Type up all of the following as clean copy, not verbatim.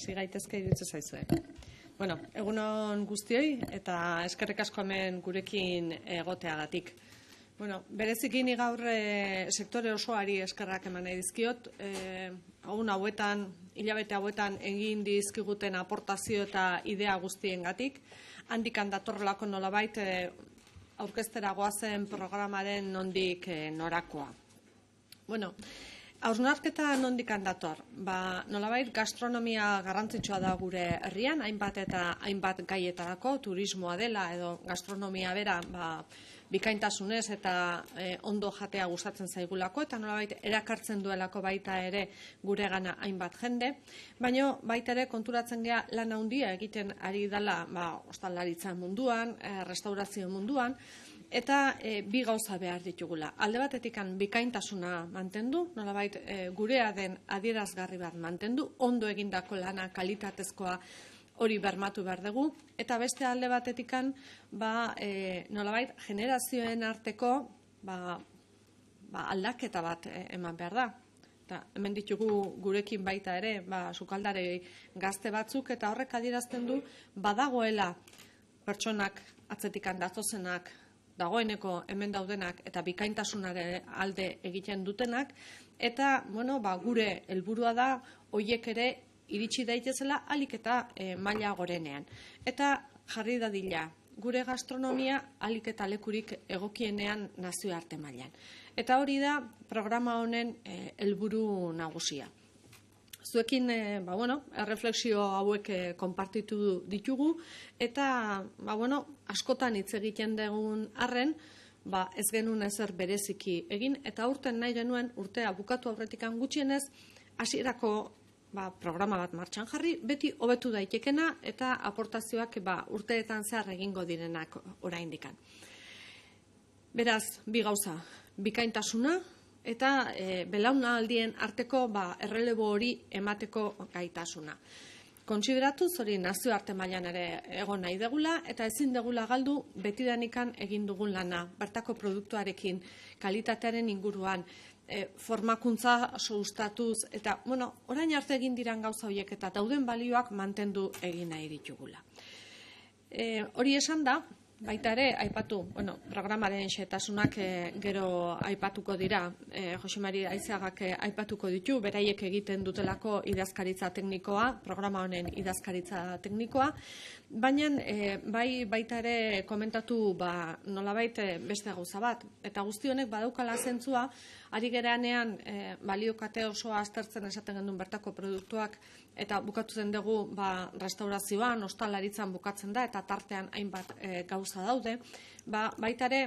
hasi gaitezke iruditzen zaizue. Bueno, egunon guztioi eta eskerrik asko hemen gurekin egoteagatik. Bueno, bereziki ni gaur sektore osoari eskerrak eman nahi dizkiot. Hilabete hauetan egin dizkiguten aportazio eta idea guztiengatik. Handikan datorrelako nolabait aurkeztera goazen programaren nondik norakoa. Bueno, hausnarketa nondik dator. Nolabait gastronomia garrantzitsua da gure herrian, hainbat eta hainbat gaietarako, turismoa dela edo gastronomia bera bikaintasunez eta ondo jatea gustatzen zaigulako eta nolabait erakartzen duelako baita ere guregana hainbat jende, baina baita ere konturatzen gea lan handia egiten ari dela ostalaritza munduan, restaurazio munduan, eta bi gauza behar ditugula. Alde batetik bikaintasuna mantendu, nolabait gurea den adierazgarri bat mantendu, ondo egindako lana kalitatezkoa hori bermatu behar dugu, eta beste alde batetik nolabait generazioen arteko aldaketa bat eman behar da. Eta hemen ditugu gurekin baita ere, sukaldari gazte batzuk, eta horrek adierazten du badagoela pertsonak atzetikan datozenak, dagoeneko hemen daudenak eta bikaintasunaren alde egiten dutenak, eta gure helburua da horiek ere iritsi daitezela ahalik eta maila gorenean. Eta jarri dadila, gure gastronomia ahalik eta lekurik egokienean nazioarte mailan. Eta hori da programa honen helburu nagusia. Zuekin erreflexio hauek konpartitu ditugu eta askotan hitz egiten dugun arren ez genuen ezer bereziki egin eta urten nahi genuen urtea bukatu aurretik gutxienez hasierako programa bat martxan jarri, beti hobetu daitekena eta aportazioak urteetan zehar egingo direnak oraindik. Beraz, bi gauza, bikaintasuna eta belaunaldien arteko errelebo hori emateko gaitasuna. Kontsideratuz hori nazioarte mailan ere egon nahi degula eta ezin degula galdu betidanikan egin dugun lana, bertako produktuarekin, kalitatearen inguruan, formakuntza sustatuz eta orain arte egin diran gauza horiek eta dauden balioak mantendu egin nahi ditugula. Hori esan da, baita ere, aipatu, programaren xehetasunak gero aipatuko dira, Jose Mari Aizagak aipatuko ditu, beraiek egiten dutelako idazkaritza teknikoa, programa honen idazkaritza teknikoa, baina baita ere komentatu nolabait beste gauza bat, eta guzti honek badaukala zentzua, ari geranean baliokate osoa aztertzen esaten gendun bertako produktuak, eta bukatzen dugu restaurazioan, ostalaritzan bukatzen da, eta tartean hainbat gauza daude, baita ere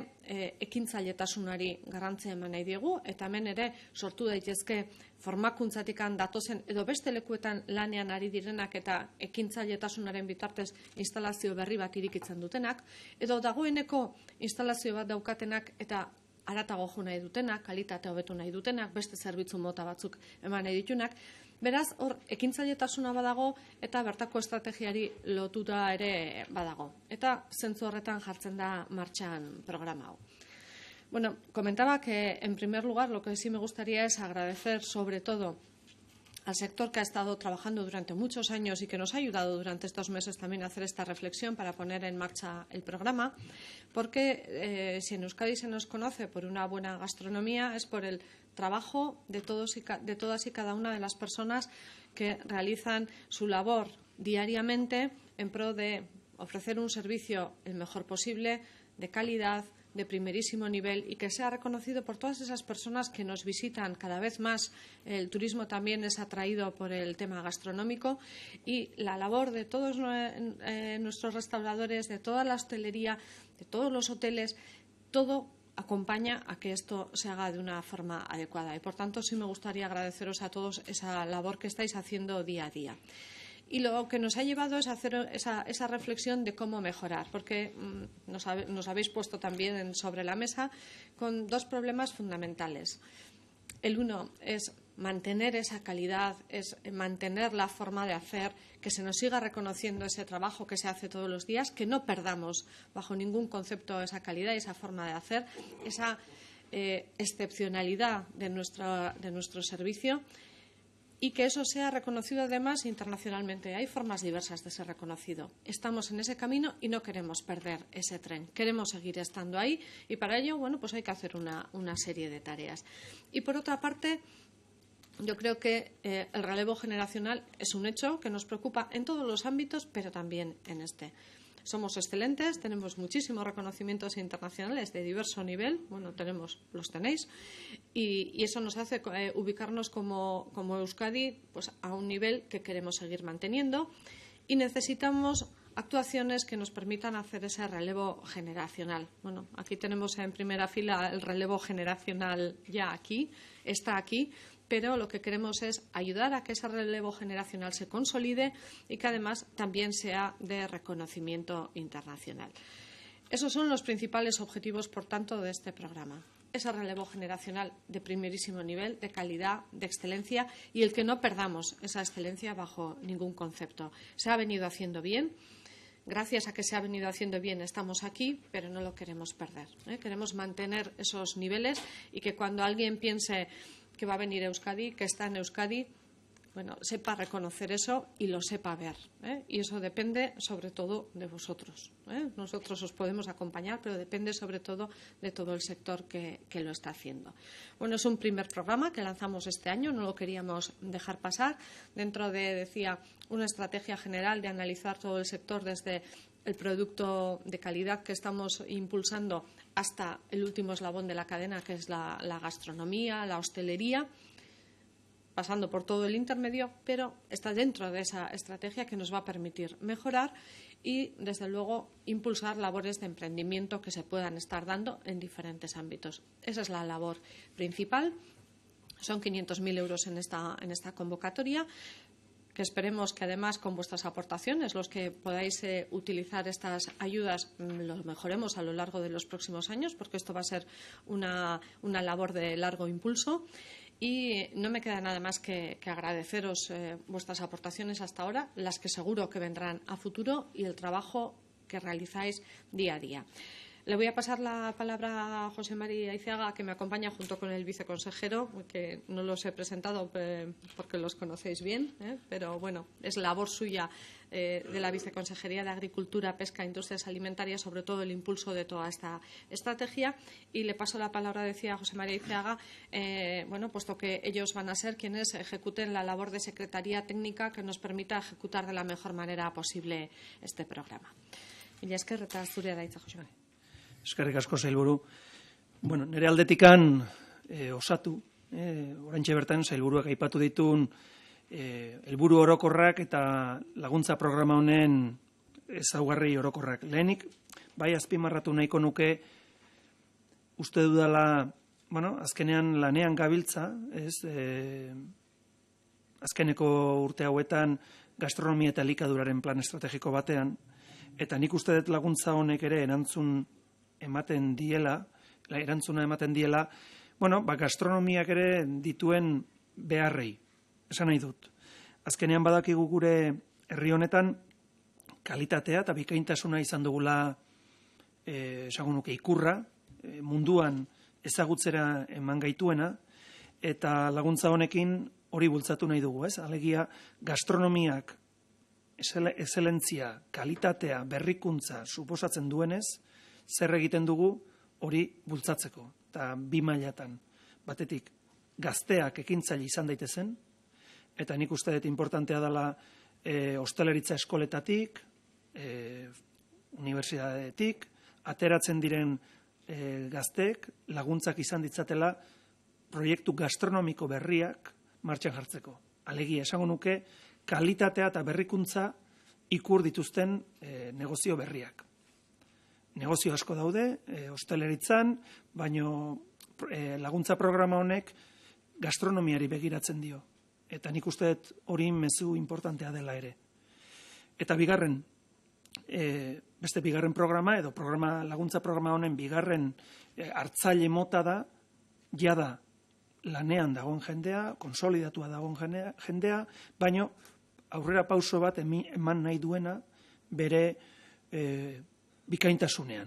ekintzailetasunari garrantzia eman nahi diegu, eta hemen ere sortu daitezke formakuntzatik datozen edo beste lekuetan lanean ari direnak eta ekintzailetasunaren bitartez instalazio berri bat irikitzen dutenak, edo dagoeneko instalazio bat daukatenak eta haratago jo nahi dutenak, kalitate hobetu nahi dutenak, beste zerbitzu mota batzuk eman nahi ditunak. Beraz, hor, ekintzailetasuna badago eta bertako estrategiari lotuta ere badago. Eta zentzu horretan jartzen da martxan programa hau. Bueno, comentaba que en primer lugar lo que sí me gustaría es agradecer sobre todo al sector que ha estado trabajando durante muchos años y que nos ha ayudado durante estos meses también a hacer esta reflexión para poner en marcha el programa, porque si en Euskadi se nos conoce por una buena gastronomía es por el trabajo de todas y cada una de las personas que realizan su labor diariamente en pro de ofrecer un servicio el mejor posible, de calidad, de primerísimo nivel y que sea reconocido por todas esas personas que nos visitan cada vez más. El turismo también es atraído por el tema gastronómico y la labor de todos nuestros restauradores, de toda la hostelería, de todos los hoteles, todo acompaña a que esto se haga de una forma adecuada. Y por tanto sí me gustaría agradeceros a todos esa labor que estáis haciendo día a día. Y lo que nos ha llevado es hacer esa reflexión de cómo mejorar, porque nos habéis puesto también sobre la mesa con dos problemas fundamentales. El uno es mantener esa calidad, es mantener la forma de hacer, que se nos siga reconociendo ese trabajo que se hace todos los días, que no perdamos bajo ningún concepto esa calidad y esa forma de hacer, esa excepcionalidad de nuestro servicio. y que eso sea reconocido además internacionalmente. Hay formas diversas de ser reconocido. Estamos en ese camino y no queremos perder ese tren. Queremos seguir estando ahí y para ello, bueno, pues hay que hacer una serie de tareas. Y por otra parte, yo creo que el relevo generacional es un hecho que nos preocupa en todos los ámbitos, pero también en este. Somos excelentes, tenemos muchísimos reconocimientos internacionales de diverso nivel, bueno, los tenéis, y eso nos hace ubicarnos como Euskadi pues, a un nivel que queremos seguir manteniendo y necesitamos actuaciones que nos permitan hacer ese relevo generacional. Bueno, aquí tenemos en primera fila el relevo generacional ya aquí, está aquí, pero lo que queremos es ayudar a que ese relevo generacional se consolide y que además también sea de reconocimiento internacional. Esos son los principales objetivos, por tanto, de este programa. Ese relevo generacional de primerísimo nivel, de calidad, de excelencia y el que no perdamos esa excelencia bajo ningún concepto. Se ha venido haciendo bien. Gracias a que se ha venido haciendo bien estamos aquí, pero no lo queremos perder. Queremos mantener esos niveles y que cuando alguien piense que va a venir a Euskadi, que está en Euskadi, bueno, sepa reconocer eso y lo sepa ver. Y eso depende sobre todo de vosotros. Nosotros os podemos acompañar, pero depende sobre todo de todo el sector que lo está haciendo. Bueno, es un primer programa que lanzamos este año, no lo queríamos dejar pasar. Dentro de, decía, una estrategia general de analizar todo el sector desde el producto de calidad que estamos impulsando hasta el último eslabón de la cadena, que es la gastronomía, la hostelería, pasando por todo el intermedio, pero está dentro de esa estrategia que nos va a permitir mejorar y, desde luego, impulsar labores de emprendimiento que se puedan estar dando en diferentes ámbitos. Esa es la labor principal. Son 500.000 euros en esta convocatoria, que esperemos que además con vuestras aportaciones, los que podáis utilizar estas ayudas, los mejoremos a lo largo de los próximos años, porque esto va a ser una labor de largo impulso. Y no me queda nada más que agradeceros vuestras aportaciones hasta ahora, las que seguro que vendrán a futuro y el trabajo que realizáis día a día. Le voy a pasar la palabra a José María Aiceaga, que me acompaña junto con el viceconsejero, que no los he presentado porque los conocéis bien, pero bueno, es labor suya de la Viceconsejería de Agricultura, Pesca e Industrias Alimentarias, sobre todo el impulso de toda esta estrategia. Y le paso la palabra, decía José María Aiceaga, puesto que ellos van a ser quienes ejecuten la labor de secretaría técnica que nos permita ejecutar de la mejor manera posible este programa. Mila esker eta zurea da hitza, José María. Eskerrik asko, sailburu. Bueno, nire aldetikan osatu, oraintxe bertan sailburuak aipatu ditun helburu orokorrak eta laguntza programa honen ezaugarri orokorrak. Lehenik, bai azpimarratu nahiko nuke uste dudala, azkenean lanean gabiltza, azkeneko urte hauetan gastronomia eta elikaduraren plan estrategiko batean, eta nik uste dut laguntza honek ere erantzuna ematen diela, gastronomiak ere dituen beharrei. Esan nahi dut. Azkenean badakigu gure herri honetan kalitatea eta bikaintasuna izan dugula esango nuke ikurra, munduan ezagutzera eman gaituena, eta laguntza honekin hori bultzatu nahi dugu, ez? Alegia gastronomiak excelentzia, kalitatea, berrikuntza suposatzen duenez, zer egiten dugu hori bultzatzeko. Eta bi mailatan. Batetik, gazteak ekintzaile izan daitezen, eta nik uste dut importantea dela hosteleritza eskoletatik, unibertsitatetik, ateratzen diren gazteek laguntzak izan ditzatela proiektu gastronomiko berriak martxan jartzeko. Alegia, esango nuke, kalitatea eta berrikuntza ikur dituzten negozio berriak. Negozio asko daude, hosteleritzan, baino laguntza programa honek gastronomiari begiratzen dio. Eta nik uste dut hori mezu importantea dela ere. Eta bigarren, beste bigarren programa, edo laguntza programa honen bigarren hartzaile mota da, jada lanean dagoen jendea, konsolidatua dagoen jendea, baino aurrera pauso bat eman nahi duena bere bikaintasunean.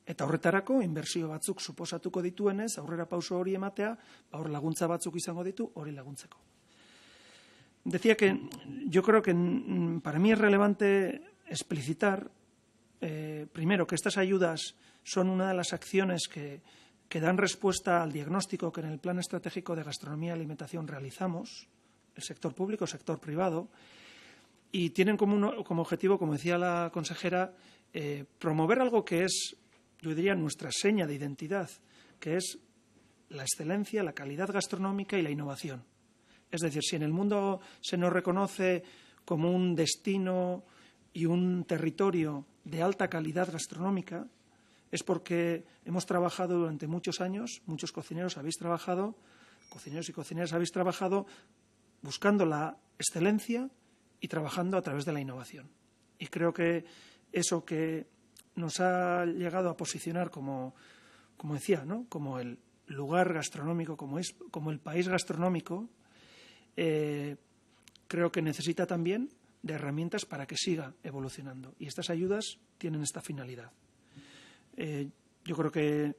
Eta horretarako, inbertsio batzuk suposatuko dituenez, aurrera pauso hori ematea, hor laguntza batzuk izango ditu, hori laguntzeko. decía que yo creo que para mí es relevante explicitar, primero, que estas ayudas son una de las acciones que dan respuesta al diagnóstico que en el Plan Estratégico de Gastronomía y Alimentación realizamos, el sector público, el sector privado, y tienen como objetivo, como decía la consejera, promover algo que es, yo diría, nuestra seña de identidad, que es la excelencia, la calidad gastronómica y la innovación. Es decir, si en el mundo se nos reconoce como un destino y un territorio de alta calidad gastronómica, es porque hemos trabajado durante muchos años, muchos cocineros cocineros y cocineras habéis trabajado buscando la excelencia y trabajando a través de la innovación. Y creo que eso que nos ha llegado a posicionar como decía, ¿no?, como el lugar gastronómico, como el país gastronómico, creo que necesita también de herramientas para que siga evolucionando. Y estas ayudas tienen esta finalidad. Yo creo que,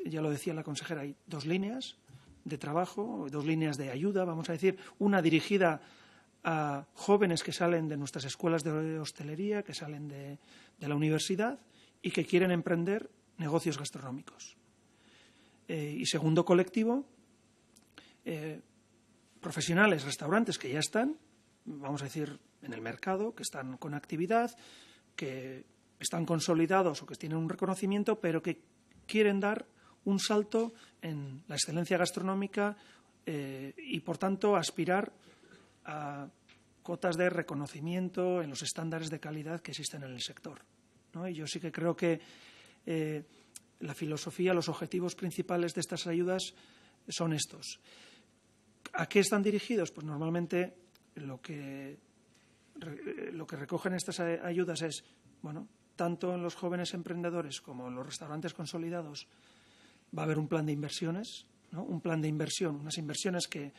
ya lo decía la consejera, hay dos líneas de trabajo, dos líneas de ayuda, vamos a decir, una dirigida a jóvenes que salen de nuestras escuelas de hostelería, que salen de la universidad y que quieren emprender negocios gastronómicos. Y segundo colectivo, profesionales, restaurantes que ya están, vamos a decir, en el mercado, que están con actividad, que están consolidados o que tienen un reconocimiento, pero que quieren dar un salto en la excelencia gastronómica y, por tanto, aspirar a cotas de reconocimiento en los estándares de calidad que existen en el sector, ¿no? Y yo sí que creo que la filosofía, los objetivos principales de estas ayudas son estos. ¿A qué están dirigidos? Pues normalmente lo que recogen estas ayudas es, bueno, tanto en los jóvenes emprendedores como en los restaurantes consolidados va a haber un plan de inversiones, ¿no? Un plan de inversión, unas inversiones que,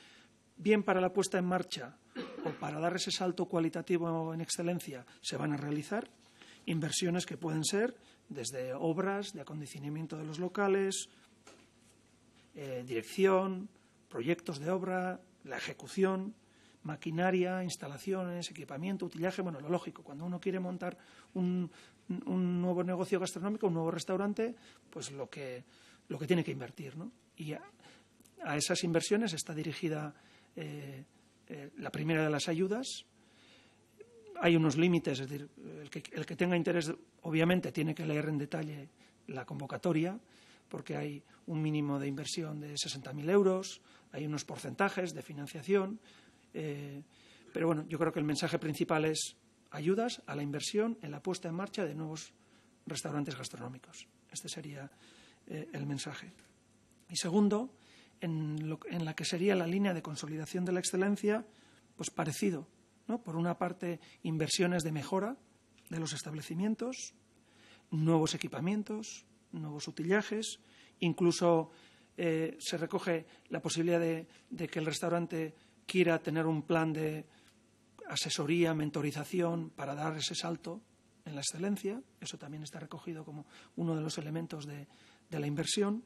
bien para la puesta en marcha o para dar ese salto cualitativo en excelencia, se van a realizar. Inversiones que pueden ser desde obras de acondicionamiento de los locales, dirección, proyectos de obra, la ejecución, maquinaria, instalaciones, equipamiento, utillaje, bueno, lo lógico, cuando uno quiere montar un nuevo negocio gastronómico, un nuevo restaurante, pues lo que tiene que invertir, ¿no? Y a esas inversiones está dirigida la primera de las ayudas. Hay unos límites, es decir, el que tenga interés, obviamente, tiene que leer en detalle la convocatoria, porque hay un mínimo de inversión de 60.000 euros, hay unos porcentajes de financiación, pero bueno, yo creo que el mensaje principal es ayudas a la inversión en la puesta en marcha de nuevos restaurantes gastronómicos. Este sería el mensaje. Y segundo, en la que sería la línea de consolidación de la excelencia, pues parecido, ¿no? Por una parte, inversiones de mejora de los establecimientos, nuevos equipamientos, nuevos utillajes, incluso se recoge la posibilidad de que el restaurante quiera tener un plan de asesoría, mentorización para dar ese salto en la excelencia. Eso también está recogido como uno de los elementos de la inversión.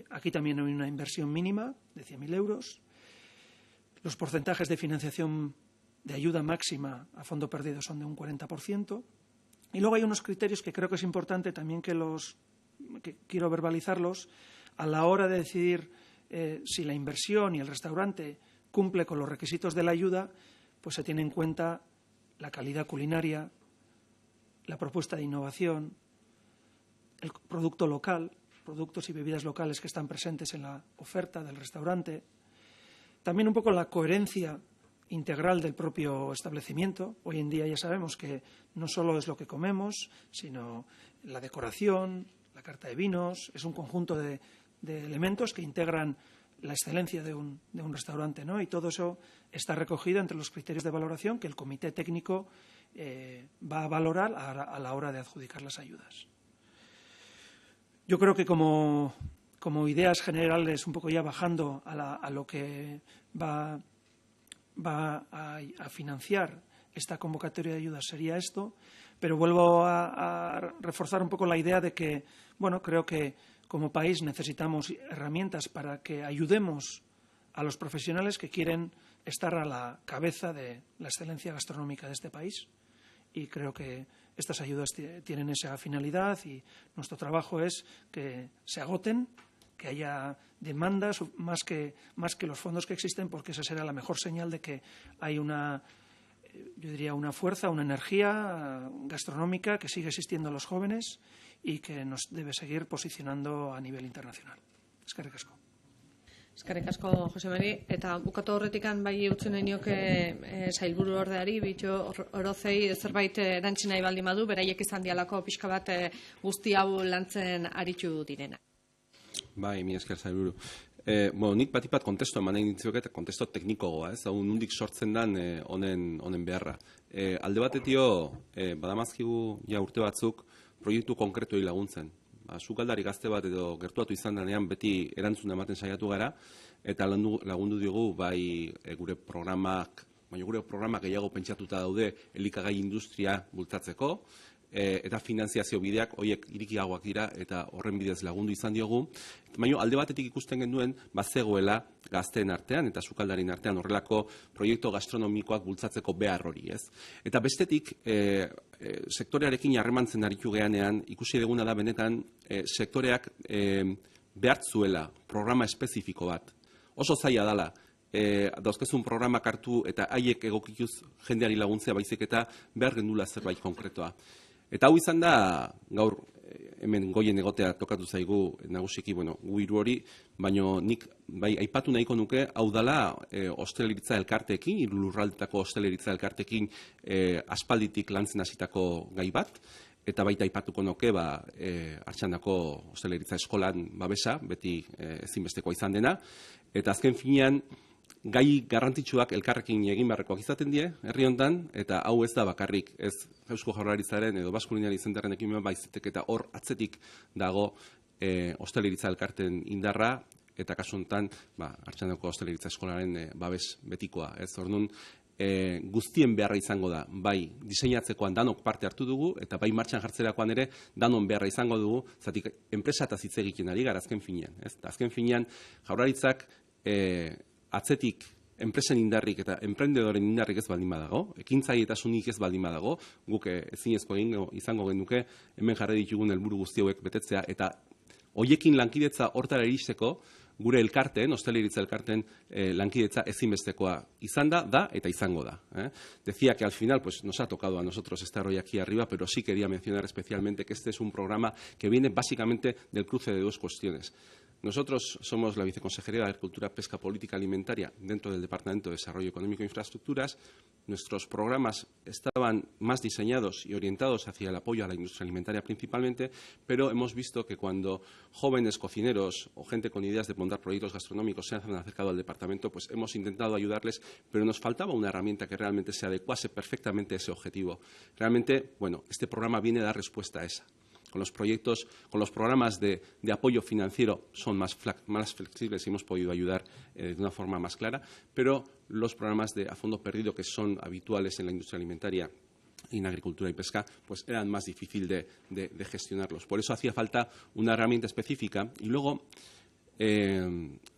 Aquí también hay una inversión mínima de 100.000 euros. Los porcentajes de financiación de ayuda máxima a fondo perdido son de un 40%. Y luego hay unos criterios que creo que es importante también que quiero verbalizarlos a la hora de decidir si la inversión y el restaurante cumple con los requisitos de la ayuda, pues se tiene en cuenta la calidad culinaria, la propuesta de innovación, el producto local, productos y bebidas locales que están presentes en la oferta del restaurante, también un poco la coherencia integral del propio establecimiento. Hoy en día ya sabemos que no solo es lo que comemos, sino la decoración, la carta de vinos, es un conjunto de elementos que integran la excelencia de un restaurante, ¿no? Y todo eso está recogido entre los criterios de valoración que el comité técnico va a valorar a la hora de adjudicar las ayudas. Yo creo que como ideas generales, un poco ya bajando a lo que va a financiar esta convocatoria de ayudas, sería esto, pero vuelvo a reforzar un poco la idea de que, bueno, creo que como país necesitamos herramientas para que ayudemos a los profesionales que quieren estar a la cabeza de la excelencia gastronómica de este país. Y creo que estas ayudas tienen esa finalidad y nuestro trabajo es que se agoten, que haya demandas más que los fondos que existen, porque esa será la mejor señal de que hay una fuerza, una energía gastronómica que sigue existiendo en los jóvenes y que nos debe seguir posicionando a nivel internacional. Eskerrik asko. Eskerrik asko, Jose Mari. Eta bukatu horretikan bai utzi nahi nioke sailburu ordeari, Bitxo Orozei zerbait erantzi nahi baldin badu, beraiek izan dialako pixka bat guzti hau lantzen aritu direna. Bai, mi esker sailburu. Nik bat kontesto eman nahi nintzuek eta kontesto teknikoa, ez? Hau nundik sortzen den honen beharra. Alde batetio, badamazkigu ja urte batzuk proiektu konkretuei laguntzen. Sukaldari gazte bat edo gertuatu izan denean beti erantzuna ematen saiatu gara, eta lagundu diogu bai gure programak gehiago pentsatuta daude elikagai industria bultzatzeko, eta finanziazio bideak horiek irikiagoak dira eta horren bidez lagundu izan diogu. Baina alde batetik ikusten genuen bazegoela gazteen artean eta sukaldarien artean horrelako proiektu gastronomikoak bultzatzeko behar hori, ez? Eta bestetik, sektorearekin harremantzen aritu geanean, ikusi duguna da benetan sektoreak behartzuela programa espezifiko bat. Oso zaila dela, dauzkezun programak hartu eta haiek egokituz jendeari laguntzea baizik eta behar gendula zerbait konkretoa. Eta hau izan da, gaur hemen goien egotea tokatu zaigu nagusiki, gu hiru hori, baina nik bai aipatu nahiko nuke, hau dela hosteleritza elkarteekin, hiru lurraldetako hosteleritza elkarteekin aspalditik lantzen hasitako gai bat, eta baita aipatuko nuke Artxandako hosteleritza eskolan babesa, beti ezinbestekoa izan dena, eta azken finean, gai garrantzitsuak elkarrekin egin beharrekoak izaten die, herri hontan, eta hau ez da bakarrik, ez Eusko Jaurlaritzaren edo Basque Culinary Centerren ekimen baizik eta hor atzetik dago hosteleritza elkarten indarra, eta kasu honetan Artxandako hosteleritza eskolaren babes betikoa. Ez orduan, guztien beharra izango da, bai diseinatzekoan danok parte hartu dugu, eta bai martxan jartzerakoan ere danon beharra izango dugu, zatik enpresa eta hitz egiten ari gara azken finean. Azken finean, Jaurlaritzak atzetik enpresen indarrik eta enprendedoren indarrik ez baldin badago, ekintzailtasunik ez baldin badago, guk ezinezko izango genuke hemen jarri ditugun helburu guzti hauek betetzea, eta hoiekin lankidetza hortara iristeko gure elkarteen, hosteleritza elkarteen lankidetza ezinbestekoa izan da eta izango da. Decía que al final nos ha tocado a nosotros estar hoy aquí arriba, pero sí quería mencionar especialmente que este es un programa que viene básicamente del cruce de dos cuestiones. Nosotros somos la Viceconsejería de Agricultura, Pesca, Política Alimentaria dentro del Departamento de Desarrollo Económico e Infraestructuras. Nuestros programas estaban más diseñados y orientados hacia el apoyo a la industria alimentaria principalmente, pero hemos visto que cuando jóvenes cocineros o gente con ideas de montar proyectos gastronómicos se han acercado al departamento, pues hemos intentado ayudarles, pero nos faltaba una herramienta que realmente se adecuase perfectamente a ese objetivo. Realmente, este programa viene a dar respuesta a esa. Con los programas de apoyo financiero son más flexibles y hemos podido ayudar de una forma más clara, pero los programas a fondo perdido que son habituales en la industria alimentaria y en agricultura y pesca, pues eran más difícil de gestionarlos. Por eso hacía falta una herramienta específica y luego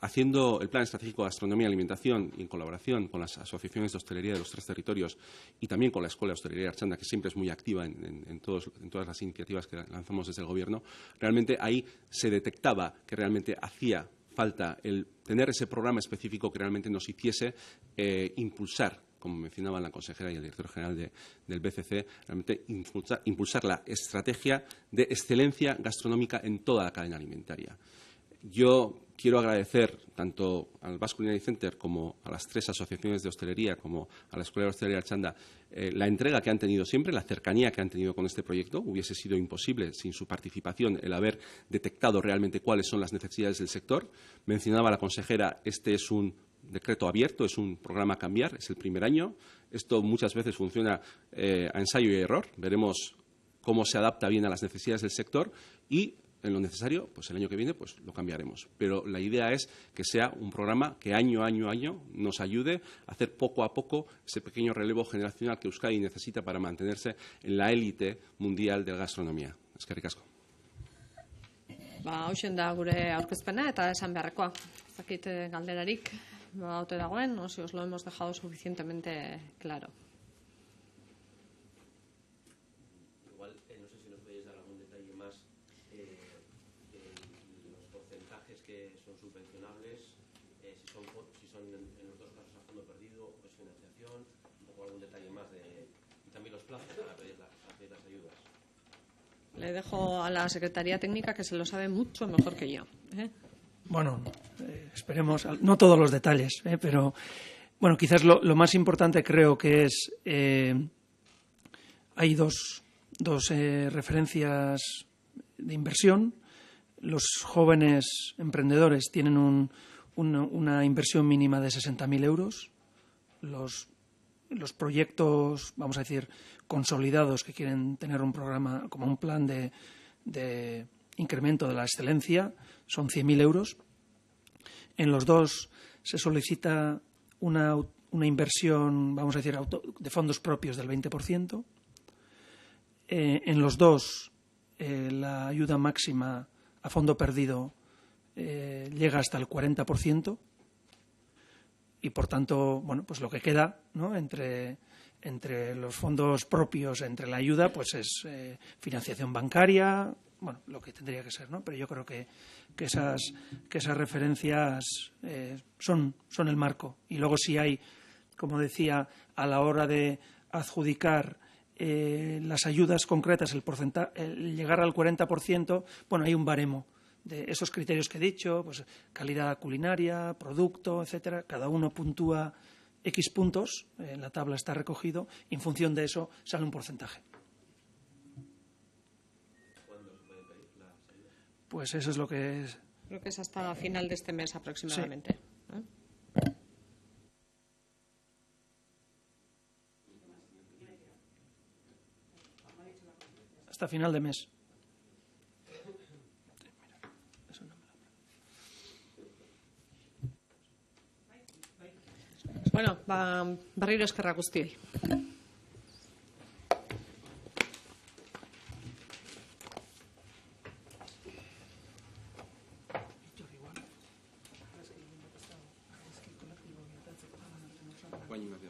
haciendo el Plan Estratégico de Gastronomía y Alimentación y en colaboración con las asociaciones de hostelería de los 3 territorios y también con la Escuela de Hostelería de Archanda, que siempre es muy activa en todas las iniciativas que lanzamos desde el Gobierno, realmente ahí se detectaba que realmente hacía falta el tener ese programa específico que realmente nos hiciese impulsar, como mencionaban la consejera y el director general del BCC, realmente impulsar la estrategia de excelencia gastronómica en toda la cadena alimentaria. Yo quiero agradecer tanto al Basque Culinary Center como a las 3 asociaciones de hostelería como a la Escuela de Hostelería de Archanda la entrega que han tenido siempre, la cercanía que han tenido con este proyecto. Hubiese sido imposible sin su participación el haber detectado realmente cuáles son las necesidades del sector. Mencionaba la consejera, este es un decreto abierto, es un programa a cambiar, es el primer año. Esto muchas veces funciona a ensayo y error. Veremos cómo se adapta bien a las necesidades del sector y en lo necesario, pues el año que viene lo cambiaremos. Pero la idea es que sea un programa que año a año nos ayude a hacer poco a poco ese pequeño relevo generacional que Euskadi necesita para mantenerse en la élite mundial de la gastronomía. Eskerrik asko. Hauxen da gure aurkezpena eta esan beharrekoa. Zakit galderarik ote dagoen, o si os lo hemos dejado suficientemente claro. Igual, no sé si nos podéis dar algún detalle más de los porcentajes que son subvencionables, si son en los dos casos a fondo perdido o es financiación, un poco algún detalle más y también los plazos para pedir las ayudas. Le dejo a la Secretaría Técnica, que se lo sabe mucho mejor que yo. Bueno, esperemos, no todos los detalles, pero bueno, quizás lo más importante creo que es, hay dos referencias de inversión. Los jóvenes emprendedores tienen una inversión mínima de 60.000 euros. Los proyectos, vamos a decir, consolidados que quieren tener un programa como un plan de incremento de la excelencia son 100.000 euros. En los dos se solicita una inversión, vamos a decir, de fondos propios del 20%. En los dos la ayuda máxima a fondo perdido llega hasta el 40%. Y por tanto, bueno, pues lo que queda, ¿no?, entre los fondos propios, entre la ayuda, pues es financiación bancaria, bueno, lo que tendría que ser, ¿no? Pero yo creo que esas referencias son el marco. Y luego si hay, como decía, a la hora de adjudicar las ayudas concretas, el llegar al 40%, bueno, hay un baremo de esos criterios que he dicho, pues calidad culinaria, producto, etcétera. Cada uno puntúa X puntos, en la tabla está recogido, y en función de eso sale un porcentaje. ¿Cuándo se pueden pedir las ayudas? Pues eso es lo que es. Creo que es hasta final de este mes aproximadamente. Sí. Hasta final de mes. Bueno, berriro eskerrak guztioi. Guain Ignacio,